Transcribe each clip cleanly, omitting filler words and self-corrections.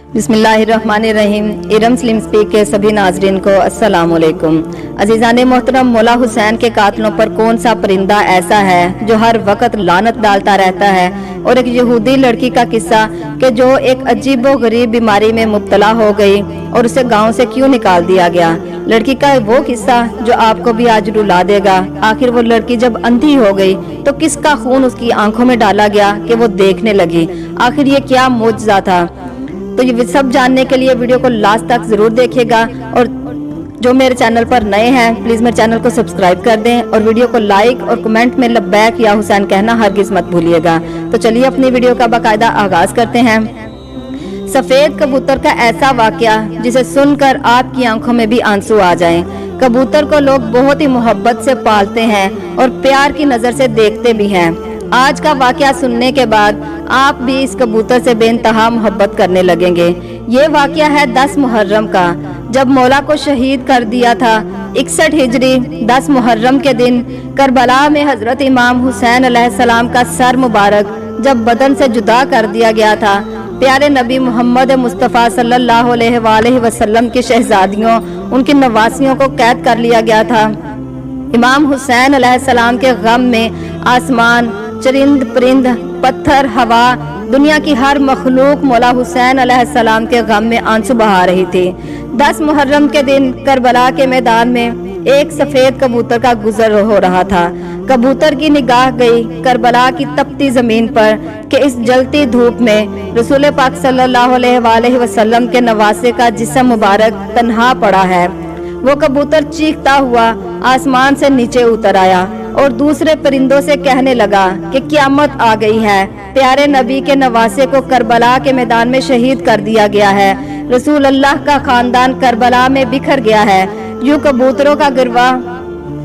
बिस्मिल्लाहिर्रहमानिर्रहीम। Iram slim speak के सभी नाजरीन को अस्सलाम वालेकुम। अजीज़ान मोहतरम, मौला हुसैन के कातलों पर कौन सा परिंदा ऐसा है जो हर वक्त लानत डालता रहता है। और एक यहूदी लड़की का किस्सा कि जो एक अजीबो गरीब बीमारी में मुब्तला हो गई और उसे गांव से क्यों निकाल दिया गया। लड़की का वो किस्सा जो आपको भी आज रुला देगा। आखिर वो लड़की जब अंधी हो गई तो किसका खून उसकी आंखों में डाला गया कि वो देखने लगी। आखिर ये क्या मुआजिज़ा था। तो ये सब जानने के लिए वीडियो को लास्ट तक जरूर देखिएगा। और जो मेरे चैनल पर नए हैं प्लीज मेरे चैनल को सब्सक्राइब कर दें और वीडियो को लाइक और कमेंट में लब्बैक या हुसैन कहना हरगिज मत भूलिएगा। तो चलिए अपनी वीडियो का बाकायदा आगाज करते हैं। सफेद कबूतर का ऐसा वाकया जिसे सुनकर आपकी आंखों में भी आंसू आ जाएं। कबूतर को लोग बहुत ही मोहब्बत से पालते हैं और प्यार की नजर से देखते भी हैं। आज का वाकया सुनने के बाद आप भी इस कबूतर से बेइंतहा मोहब्बत करने लगेंगे। ये वाकया है 10 मुहर्रम का, जब मौला को शहीद कर दिया था। 61 हिजरी 10 मुहर्रम के दिन करबला में हजरत इमाम हुसैन अलैहिस्सलाम का सर मुबारक जब बदन से जुदा कर दिया गया था। प्यारे नबी मोहम्मद मुस्तफ़ा सल्लल्लाहु अलैहि वसल्लम की शहजादियों, उनकी नवासियों को कैद कर लिया गया था। इमाम हुसैन अलैहिस्सलाम के गम में आसमान, चरिंद परिंद, पत्थर, हवा, दुनिया की हर मखलूक मौला हुसैन अलैहिस्सलाम के गम में आंसू बहा रही थी। 10 मुहर्रम के दिन करबला के मैदान में एक सफेद कबूतर का गुजर हो रहा था। कबूतर की निगाह गई करबला की तपती जमीन पर कि इस जलती धूप में रसूल पाक सल्लल्लाहु अलैहि वसल्लम के नवासे का जिस्म मुबारक तन्हा पड़ा है। वो कबूतर चीखता हुआ आसमान से नीचे उतर आया और दूसरे परिंदों से कहने लगा कि क़यामत आ गई है। प्यारे नबी के नवासे को करबला के मैदान में शहीद कर दिया गया है। रसूल अल्लाह का खानदान करबला में बिखर गया है। यूं कबूतरों का गिरवा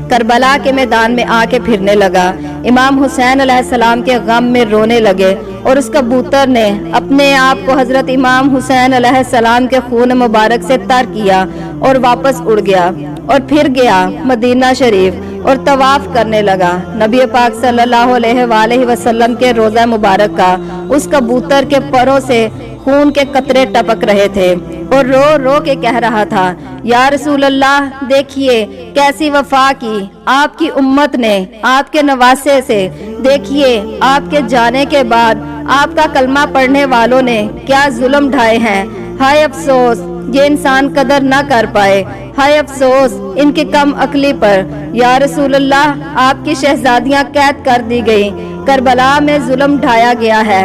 करबला के मैदान में आके फिरने लगा। इमाम हुसैन अलैहिस्सलाम के गम में रोने लगे और उस कबूतर ने अपने आप को हजरत इमाम हुसैन अलैहिस्सलाम के खून मुबारक से तर किया और वापस उड़ गया और फिर गया मदीना शरीफ और तवाफ करने लगा। नबी पाक सल्लल्लाहु अलैहि वसल्लम के रोजा मुबारक का उस कबूतर के परों से खून के कतरे टपक रहे थे और रो रो के कह रहा था, या रसूल अल्लाह, देखिए कैसी वफा की आपकी उम्मत ने आपके नवासे से। देखिए आपके जाने के बाद आपका कलमा पढ़ने वालों ने क्या जुल्म ढाए हैं। हाय अफसोस ये इंसान कदर ना कर पाए। हाय अफसोस इनकी कम अकली पर। या रसूल अल्लाह, आपकी शहजादियां कैद कर दी गई। करबला में जुल्म ढाया गया है।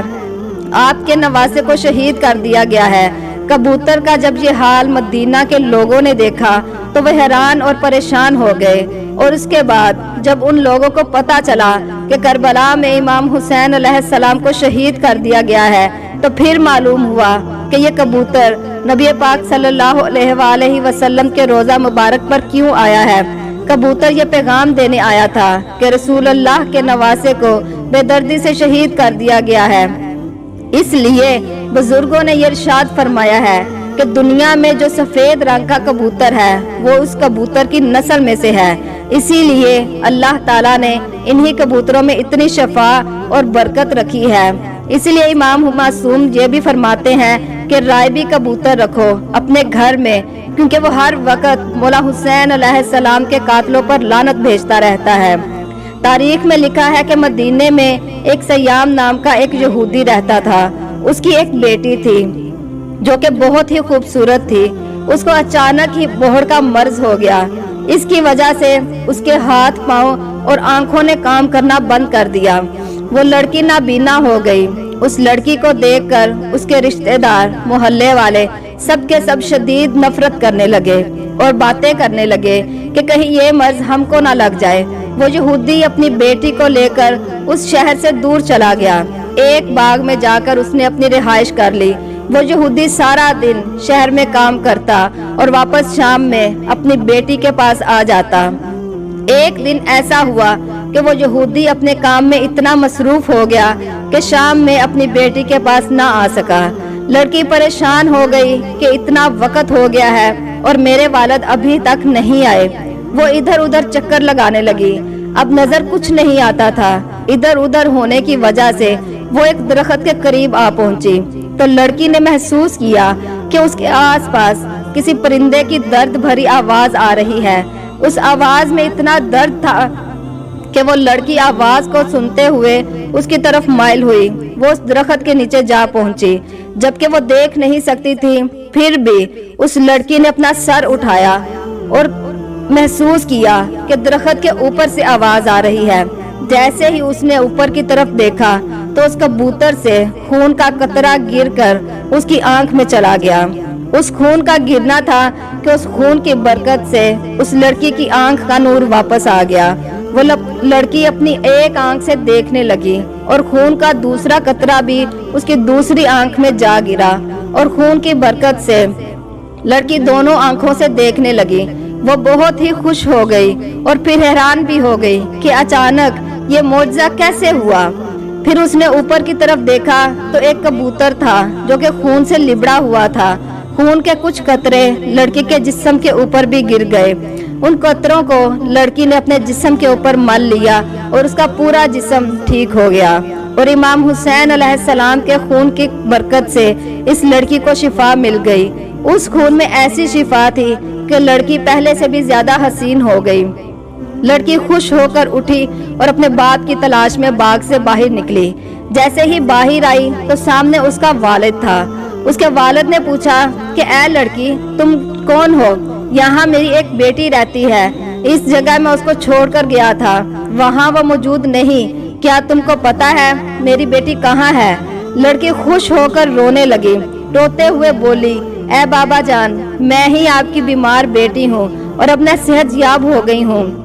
आपके नवासे को शहीद कर दिया गया है। कबूतर का जब ये हाल मदीना के लोगों ने देखा तो वह हैरान और परेशान हो गए। और उसके बाद जब उन लोगों को पता चला कि करबला में इमाम हुसैन अलैहिस्सलाम को शहीद कर दिया गया है तो फिर मालूम हुआ कि ये कबूतर नबी पाक सल्लल्लाहु अलैहि वसल्लम के रोजा मुबारक पर क्यों आया है। कबूतर ये पैगाम देने आया था कि रसूल अल्लाह के नवासे को बेदर्दी से शहीद कर दिया गया है। इसलिए बुजुर्गों ने ये इरशाद फरमाया है कि दुनिया में जो सफेद रंग का कबूतर है वो उस कबूतर की नस्ल में से है। इसीलिए अल्लाह ताला ने इन्हीं कबूतरों में इतनी शफा और बरकत रखी है। इसलिए इमाम मासूम ये भी फरमाते हैं कि रायबी कबूतर रखो अपने घर में, क्योंकि वो हर वक्त मौला हुसैन अलैहिस्सलाम के कातलों पर लानत भेजता रहता है। तारीख में लिखा है कि मदीने में एक सयाम नाम का एक यहूदी रहता था। उसकी एक बेटी थी जो कि बहुत ही खूबसूरत थी। उसको अचानक ही बोहड़ का मर्ज हो गया। इसकी वजह से उसके हाथ, पांव और आंखों ने काम करना बंद कर दिया। वो लड़की नाबीना हो गई। उस लड़की को देखकर उसके रिश्तेदार, मोहल्ले वाले सबके सब शदीद नफरत करने लगे और बातें करने लगे कि कहीं ये मर्ज हमको ना लग जाए। वो यहूदी अपनी बेटी को लेकर उस शहर से दूर चला गया। एक बाग में जाकर उसने अपनी रिहाइश कर ली। वो यहूदी सारा दिन शहर में काम करता और वापस शाम में अपनी बेटी के पास आ जाता। एक दिन ऐसा हुआ कि वो यहूदी अपने काम में इतना मसरूफ हो गया कि शाम में अपनी बेटी के पास ना आ सका। लड़की परेशान हो गई कि इतना वक्त हो गया है और मेरे वालिद अभी तक नहीं आए। वो इधर उधर चक्कर लगाने लगी। अब नजर कुछ नहीं आता था। इधर उधर होने की वजह से वो एक दरख्त के करीब आ पहुंची। تو لڑکی نے محسوس کیا کہ اس کے آس پاس کسی پرندے کی درد بھری آواز آ رہی ہے۔ اس آواز میں اتنا درد تھا کہ وہ لڑکی آواز کو سنتے ہوئے اس کی طرف مائل ہوئی۔ وہ اس درخت کے نیچے جا پہنچی، جبکہ وہ دیکھ نہیں سکتی تھی، پھر بھی اس لڑکی نے اپنا سر اٹھایا اور محسوس کیا کہ درخت کے اوپر سے آواز آ رہی ہے۔ جیسے ہی اس نے اوپر کی طرف دیکھا تو اس کبوتر سے خون کا قطرہ گر کر اس کی آنکھ میں چلا گیا۔ اس خون کا گرنا تھا کہ اس خون کی برکت سے اس لڑکی کی آنکھ کا نور واپس آ گیا۔ وہ لڑکی اپنی ایک آنکھ سے دیکھنے لگی اور خون کا دوسرا قطرہ بھی اس کی دوسری آنکھ میں جا گرا اور خون کی برکت سے لڑکی دونوں آنکھوں سے دیکھنے لگی۔ وہ بہت ہی خوش ہو گئی اور پھر حیران بھی ہو گئی کہ اچانک یہ معجزہ کیسے ہوا۔ پھر اس نے اوپر کی طرف دیکھا تو ایک کبوتر تھا جو کہ خون سے لبڑا ہوا تھا۔ خون کے کچھ قطرے لڑکی کے جسم کے اوپر بھی گر گئے۔ ان قطروں کو لڑکی نے اپنے جسم کے اوپر مل لیا اور اس کا پورا جسم ٹھیک ہو گیا، اور امام حسین علیہ السلام کے خون کی برکت سے اس لڑکی کو شفا مل گئی۔ اس خون میں ایسی شفا تھی کہ لڑکی پہلے سے بھی زیادہ حسین ہو گئی۔ لڑکی خوش ہو کر اٹھی اور اپنے باپ کی تلاش میں باغ سے باہر نکلی۔ جیسے ہی باہر آئی تو سامنے اس کا والد تھا۔ اس کے والد نے پوچھا کہ اے لڑکی، تم کون ہو؟ یہاں میری ایک بیٹی رہتی ہے، اس جگہ میں اس کو چھوڑ کر گیا تھا، وہاں وہ موجود نہیں، کیا تم کو پتا ہے میری بیٹی کہاں ہے؟ لڑکی خوش ہو کر رونے لگی، روتے ہوئے بولی، اے بابا جان، میں ہی آپ کی بیمار بیٹی ہوں اور اپنا صحت یاب ہو گئی ہوں۔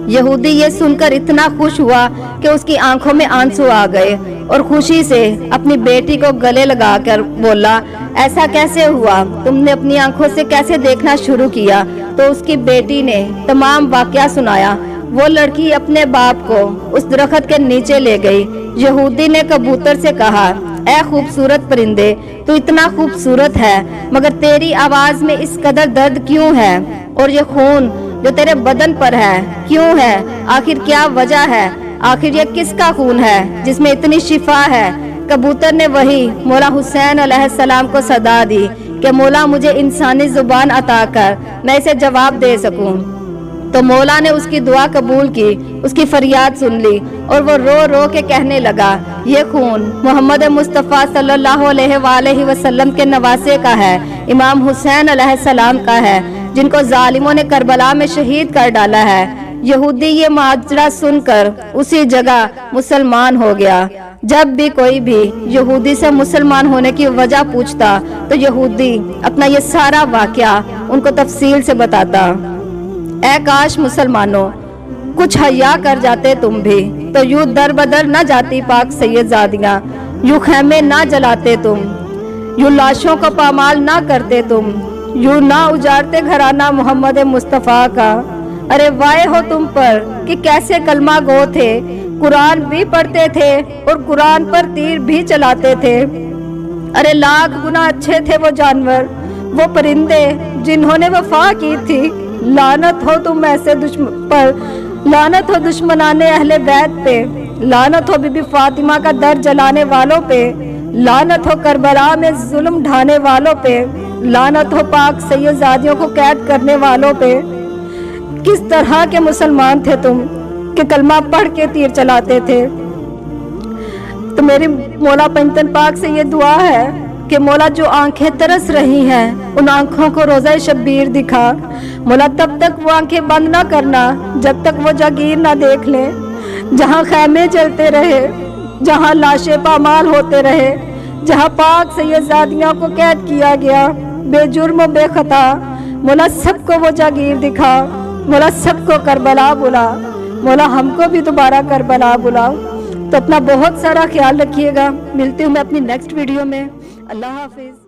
یہودی یہ سن کر اتنا خوش ہوا کہ اس کی آنکھوں میں آنسو آ گئے اور خوشی سے اپنی بیٹی کو گلے لگا کر بولا، ایسا کیسے ہوا؟ تم نے اپنی آنکھوں سے کیسے دیکھنا شروع کیا؟ تو اس کی بیٹی نے تمام واقعہ سنایا۔ وہ لڑکی اپنے باپ کو اس درخت کے نیچے لے گئی۔ یہودی نے کبوتر سے کہا، اے خوبصورت پرندے، تو اتنا خوبصورت ہے، مگر تیری آواز میں اس قدر درد کیوں ہے؟ اور یہ خون جو تیرے بدن پر ہے کیوں ہے؟ آخر کیا وجہ ہے؟ آخر یہ کس کا خون ہے جس میں اتنی شفا ہے؟ کبوتر نے وہی مولا حسین علیہ السلام کو صدا دی کہ مولا مجھے انسانی زبان عطا کر میں اسے جواب دے سکوں۔ تو مولا نے اس کی دعا قبول کی، اس کی فریاد سن لی اور وہ رو رو کے کہنے لگا، یہ خون محمد مصطفیٰ صلی اللہ علیہ وآلہ وسلم کے نواسے کا ہے، امام حسین علیہ السلام کا ہے، جن کو ظالموں نے کربلا میں شہید کر ڈالا ہے۔ یہودی یہ ماجرا سن کر اسی جگہ مسلمان ہو گیا۔ جب بھی کوئی بھی یہودی سے مسلمان ہونے کی وجہ پوچھتا تو یہودی اپنا یہ سارا واقعہ ان کو تفصیل سے بتاتا۔ اے کاش مسلمانوں، کچھ حیا کر جاتے تم بھی، تو یوں در بدر نہ جاتی پاک سید زادیاں، یوں خیمے نہ جلاتے تم، یوں لاشوں کو پامال نہ کرتے تم، یوں نہ اجاڑتے گھرانہ محمد مصطفیٰ کا۔ ارے وائے ہو تم پر کہ کیسے کلمہ گو تھے، قرآن بھی پڑھتے تھے اور قرآن پر تیر بھی چلاتے تھے۔ ارے لاکھ گنا اچھے تھے وہ جانور، وہ پرندے جنہوں نے وفا کی تھی۔ لعنت ہو تم ایسے دشمن پر، لعنت ہو دشمنان اہل بیت پہ، لعنت ہو بی بی فاطمہ کا در جلانے والوں پہ، لعنت ہو کربلا میں ظلم ڈھانے والوں پہ، لعنت ہو پاک سید زادیوں کو قید کرنے والوں پہ۔ کس طرح کے مسلمان تھے تم کہ کلمہ پڑھ کے تیر چلاتے تھے؟ تو میری مولا پنجتن پاک سے یہ دعا ہے کہ مولا جو آنکھیں ترس رہی ہیں ان آنکھوں کو روزہ شبیر دکھا۔ مولا تب تک وہ آنکھیں بند نہ کرنا جب تک وہ جاگیر نہ دیکھ لیں، جہاں خیمے جلتے رہے، جہاں لاشیں پامال ہوتے رہے، جہاں پاک سید زادیوں کو قید کیا گیا بے جرم و بے خطا۔ مولا سب کو وہ جاگیر دکھا، مولا سب کو کربلا بلا، مولا ہم کو بھی دوبارہ کربلا بلاؤ۔ تو اپنا بہت سارا خیال رکھیے گا، ملتی ہوں میں اپنی نیکسٹ ویڈیو میں۔ اللہ حافظ۔